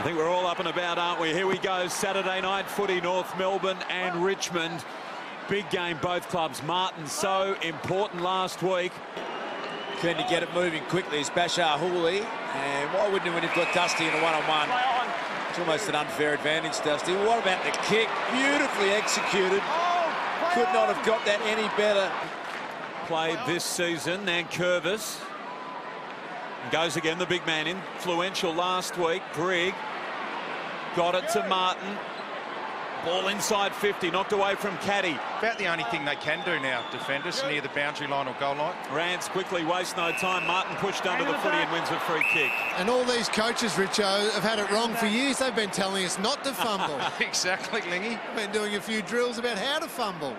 I think we're all up and about, aren't we? Here we go, Saturday night footy, North Melbourne and Richmond. Big game, both clubs. Martin, so important last week. Keen to get it moving quickly is Bashar Hooley. And why wouldn't he when you've got Dusty in a one-on-one? It's almost an unfair advantage, Dusty. What about the kick? Beautifully executed. Could not have got that any better. Played this season, Nankervis. Goes again, the big man, influential last week. Grigg got it to Martin. Ball inside 50, knocked away from Caddy. About the only thing they can do now, defenders near the boundary line or goal line. Rance quickly, waste no time. Martin pushed under the footy and wins a free kick. And all these coaches, Richo, have had it wrong for years. They've been telling us not to fumble. Exactly, Lingy. Been doing a few drills about how to fumble.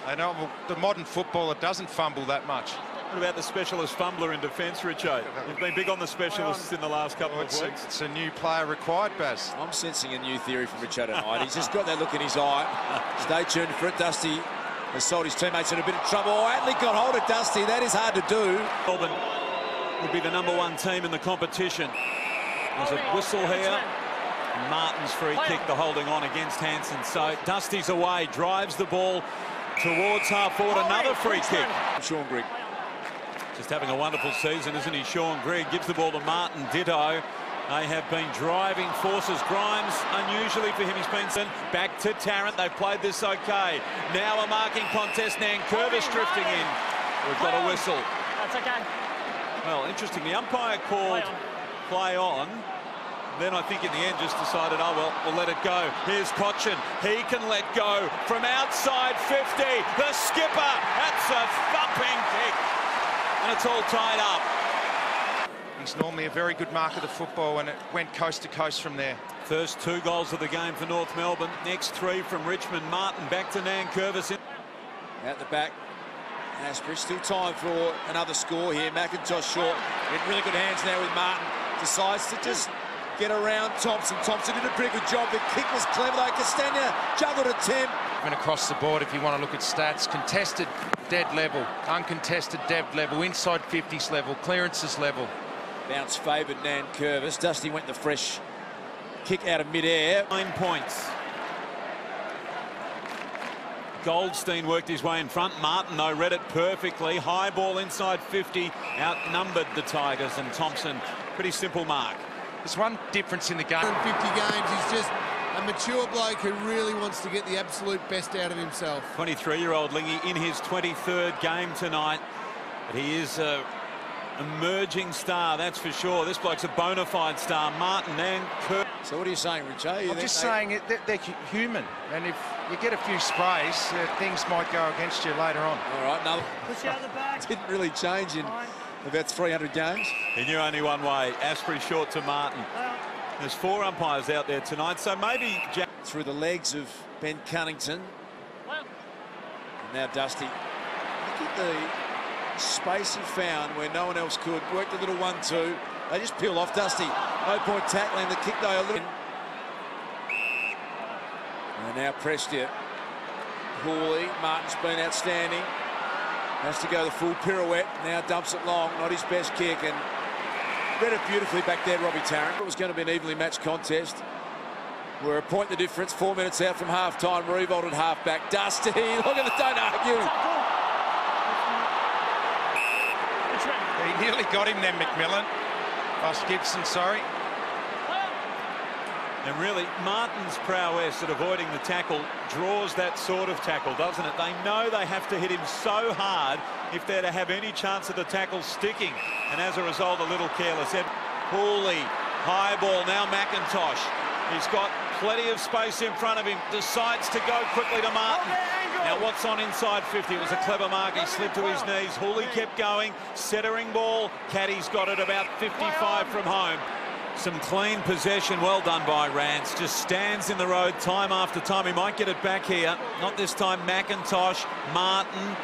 I know, well, the modern footballer doesn't fumble that much. What about the specialist fumbler in defence, Richo? You've been big on the specialists in the last couple of weeks. It's a new player required, Baz. I'm sensing a new theory from Richo tonight. He's just got that look in his eye. Stay tuned for it. Dusty has sold his teammates in a bit of trouble. Oh, Atley got hold of Dusty. That is hard to do. Melbourne would be the #1 team in the competition. There's a whistle here. Martin's free kick, the holding on against Hansen. So Dusty's away, drives the ball towards half forward. Another free kick. Sean Grigg. Just having a wonderful season, isn't he? Sean Grigg gives the ball to Martin. Ditto. They have been driving forces. Grimes, unusually for him, he's been sent back to Tarrant. They've played this okay. Now a marking contest. Nankervis drifting in. We've got a whistle. That's okay. Well, interesting. The umpire called play on. Then I think in the end just decided, oh, well, we'll let it go. Here's Cochin. He can let go from outside 50. The skipper. That's a thumping kick. And it's all tied up. He's normally a very good marker of the football, and it went coast to coast from there. First 2 goals of the game for North Melbourne. Next 3 from Richmond. Martin back to Nankervis. Out the back. Asprey, still time for another score here. McIntosh short. In really good hands now with Martin. Decides to just get around Thompson. Thompson did a pretty good job. The kick was clever though. Castagna juggled a Tim. And across the board, if you want to look at stats, contested dead level, uncontested dead level, inside 50s level, clearances level. Bounce favoured Nankervis. Dusty went the fresh kick out of mid-air. 9 points. Goldstein worked his way in front. Martin, though, read it perfectly. High ball inside 50. Outnumbered the Tigers, and Thompson, pretty simple mark. There's one difference in the game. 50 games, he's just a mature bloke who really wants to get the absolute best out of himself. 23-year-old Lingy in his 23rd game tonight. But he is an emerging star, that's for sure. This bloke's a bona fide star. Martin and Kirk. So what are you saying, Richard? I'm just saying they're human. And if you get a few sprays, things might go against you later on. All right, no. Push out the back. Didn't really change in about 300 games. He knew only one way. Asprey short to Martin. There's 4 umpires out there tonight, so maybe Jack through the legs of Ben Cunnington. And now Dusty. Look at the space he found where no one else could. Worked a little 1-2. They just peel off Dusty. No point tackling the kick though a little. And now Prestia. Hooley. Martin's been outstanding. Has to go the full pirouette. Now dumps it long. Not his best kick. And read it beautifully back there, Robbie Tarrant. It was going to be an evenly matched contest. We're a point the difference. 4 minutes out from half-time. Revolt at half-back. Dusty, look at the, don't argue. He nearly got him then, McMillan. Oh, Gibson, sorry. And really, Martin's prowess at avoiding the tackle draws that sort of tackle, doesn't it? They know they have to hit him so hard if they're to have any chance of the tackle sticking. And as a result, a little careless. Hooley, high ball, now McIntosh. He's got plenty of space in front of him. Decides to go quickly to Martin. Now what's on inside 50? It was a clever mark. He slipped to his knees. Hooley kept going. Centering ball. Caddy's got it about 55 from home. Some clean possession, well done by Rance. Just stands in the road time after time. He might get it back here. Not this time. McIntosh, Martin.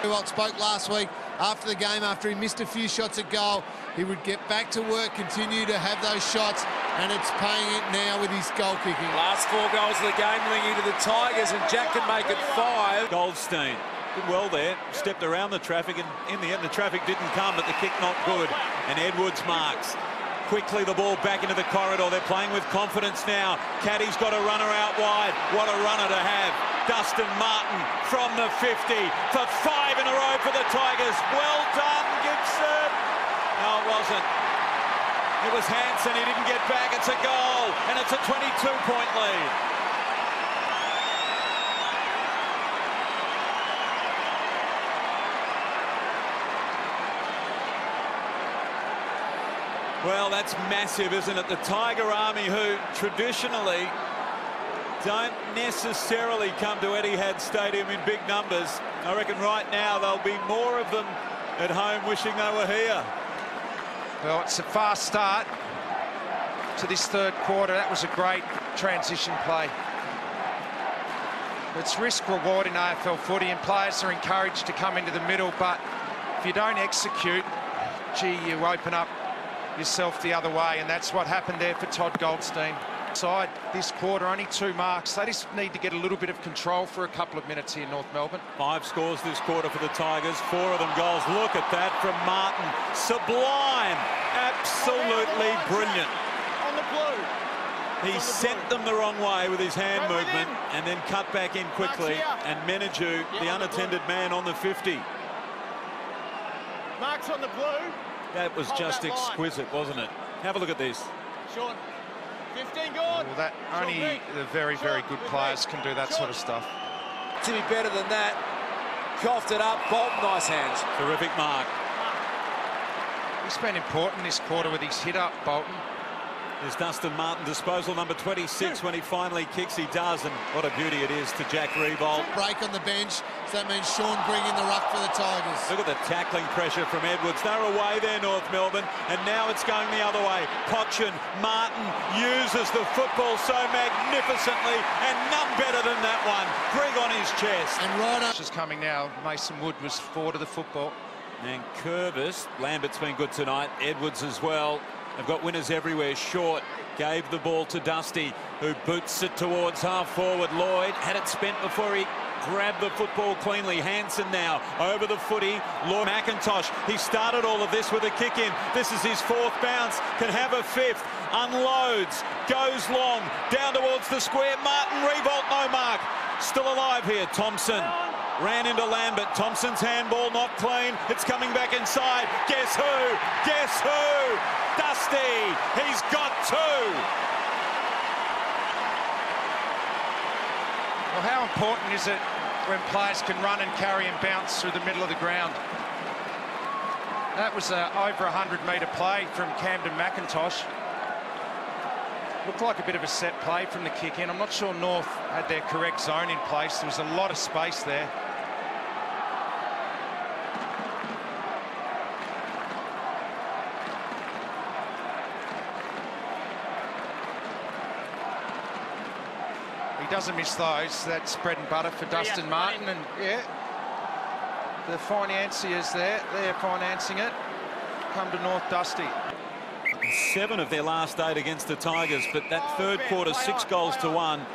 Well, spoke last week after the game, after he missed a few shots at goal, he would get back to work, continue to have those shots, and it's paying it now with his goal kicking. Last 4 goals of the game, linking to the Tigers, and Jack can make it 5. Goldstein did well there, stepped around the traffic, and in the end the traffic didn't come, but the kick not good. And Edwards marks. Quickly the ball back into the corridor. They're playing with confidence now. Caddy's got a runner out wide. What a runner to have. Dustin Martin from the 50 for 5 in a row for the Tigers. Well done, Gibson. No, it wasn't. It was Hansen. He didn't get back. It's a goal, and it's a 22-point lead. Well, that's massive, isn't it? The Tiger Army, who traditionally don't necessarily come to Etihad Stadium in big numbers. I reckon right now there'll be more of them at home wishing they were here. Well, it's a fast start to this third quarter. That was a great transition play. It's risk-reward in AFL footy, and players are encouraged to come into the middle, but if you don't execute, gee, you open up yourself the other way, and that's what happened there for Todd Goldstein. Side this quarter, only 2 marks. They just need to get a little bit of control for a couple of minutes here in North Melbourne. 5 scores this quarter for the Tigers, 4 of them goals. Look at that from Martin. Sublime, absolutely brilliant. On the blue. He sent them the wrong way with his hand movement and then cut back in quickly. And Menadue, the unattended man on the 50. Marks on the blue. That was just exquisite, wasn't it? Have a look at this. Sean, 15 good. Well, that only the very, very good players can do that sort of stuff. To be better than that, coughed it up. Bolton, nice hands. Terrific mark. He's been important this quarter with his hit up, Bolton. There's Dustin Martin, disposal number 26 when he finally kicks. He does, and what a beauty it is to Jack Revolt. Break on the bench, so that means Sean bringing the ruck for the Tigers. Look at the tackling pressure from Edwards. They're away there, North Melbourne, and now it's going the other way. Cochin, Martin uses the football so magnificently, and none better than that one. Greg on his chest. And right up. Just coming now, Mason Wood was forward of the football. And Curvis, Lambert's been good tonight. Edwards as well. They've got winners everywhere. Short gave the ball to Dusty, who boots it towards half forward. Lloyd had it spent before he grabbed the football cleanly. Hansen now over the footy. Lloyd McIntosh, he started all of this with a kick in. This is his 4th bounce, can have a 5th. Unloads, goes long, down towards the square. Martin, Revolt, no mark. Still alive here, Thompson. Ran into Lambert. Thompson's handball not clean. It's coming back inside. Guess who? Guess who? Dusty. He's got 2. Well, how important is it when players can run and carry and bounce through the middle of the ground? That was over 100-metre play from Camden McIntosh. Looked like a bit of a set play from the kick in. I'm not sure North had their correct zone in place. There was a lot of space there. He doesn't miss those. That's bread and butter for Dustin Martin. And yeah, the financiers there, they're financing it. Come to North Dusty. 7 of their last 8 against the Tigers, but that third quarter, 6 goals to 1.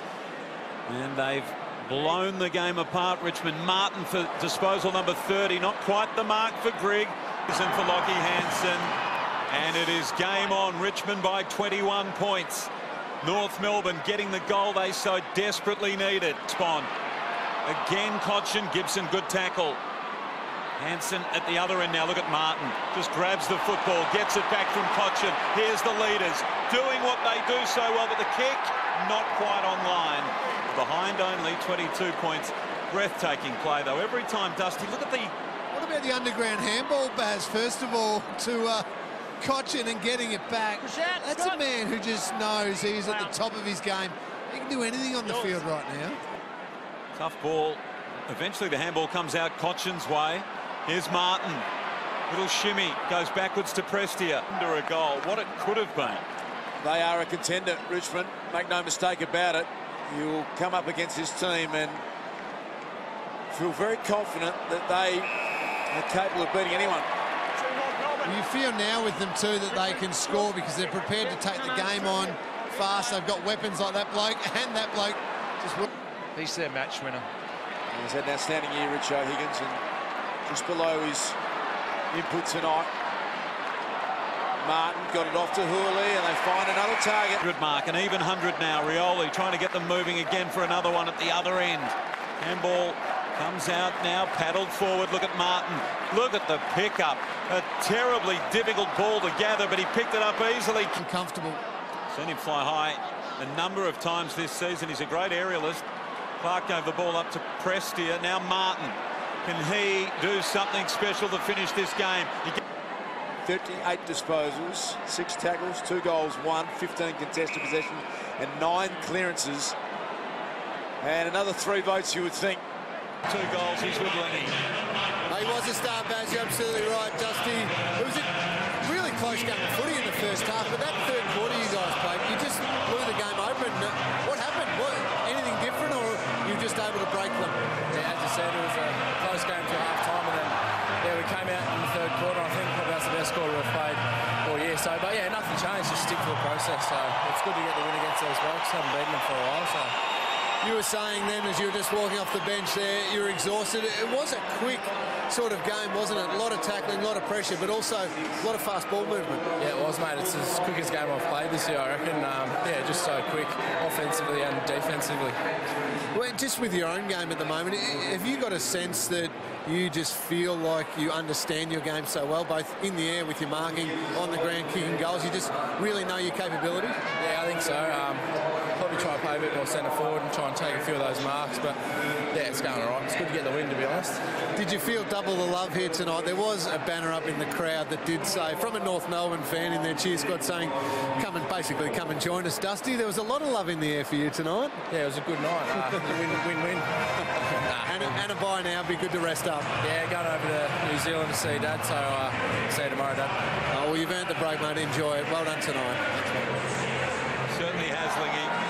And they've blown the game apart. Richmond. Martin for disposal number 30. Not quite the mark for Grigg. And for Lockie Hansen. And it is game on. Richmond by 21 points. North Melbourne getting the goal they so desperately needed. Spawn. Again, Cochin. Gibson, good tackle. Hansen at the other end now. Look at Martin. Just grabs the football, gets it back from Cochin. Here's the leaders doing what they do so well, but the kick not quite on line. Behind only 22 points. Breathtaking play, though. Every time, Dusty, look at the... What about the underground handball, Baz? First of all, to Cochin and getting it back. That's a man who just knows he's at the top of his game. He can do anything on the field right now. Tough ball. Eventually, the handball comes out Cochin's way. Here's Martin. Little shimmy. Goes backwards to Prestia. Under a goal. What it could have been. They are a contender, Richmond. Make no mistake about it. You'll come up against this team and feel very confident that they are capable of beating anyone. You feel now with them, too, that they can score because they're prepared to take the game on fast. They've got weapons like that bloke, and that bloke just... He's their match winner. He's had an outstanding year, Rich O'Higgins, and just below his input tonight. Martin got it off to Hooley, and they find another target. 100 mark, an even 100 now. Rioli trying to get them moving again for another one at the other end. Handball comes out now, paddled forward. Look at Martin. Look at the pickup. A terribly difficult ball to gather, but he picked it up easily. Comfortable. Seen him fly high a number of times this season. He's a great aerialist. Clark gave the ball up to Prestia. Now Martin. Can he do something special to finish this game? 38 disposals, 6 tackles, 2 goals, 1, 15 contested possession, and 9 clearances. And another 3 votes, you would think. 2 goals, he's with Lenny. He was a star, Baz. You're absolutely right, Dusty. It was a really close game of footy in the first half, but that third quarter you guys played, you just blew the game open. What happened? Anything different, or you were just able to break them? Yeah, as you said, it was a close game till half-time, and then we came out in the third quarter. I think that's the best quarter we've played all year. So, but yeah, nothing changed. Just stick to the process. So it's good to get the win against those blokes. Haven't beaten them for a while. So. You were saying then, as you were just walking off the bench there, you were exhausted. It was a quick sort of game, wasn't it? A lot of tackling, a lot of pressure, but also a lot of fast ball movement. Yeah, it was, mate. It's as quickest game I've played this year, I reckon. Yeah, just so quick, offensively and defensively. Well, just with your own game at the moment, have you got a sense that you just feel like you understand your game so well, both in the air with your marking, on the ground, kicking goals? You just really know your capability? Yeah, I think so. Probably try and play a bit more centre forward and try and take a few of those marks, but yeah, it's going all right. It's good to get the win, to be honest. Did you feel double the love here tonight? There was a banner up in the crowd that did say, from a North Melbourne fan in their cheer squad, saying, come and join us, Dusty. There was a lot of love in the air for you tonight. Yeah, it was a good night. Win-win. And a bye now, be good to rest up. Yeah, going over to New Zealand to see Dad, so see you tomorrow, Dad. Oh, well, you've earned the break, mate. Enjoy it. Well done tonight.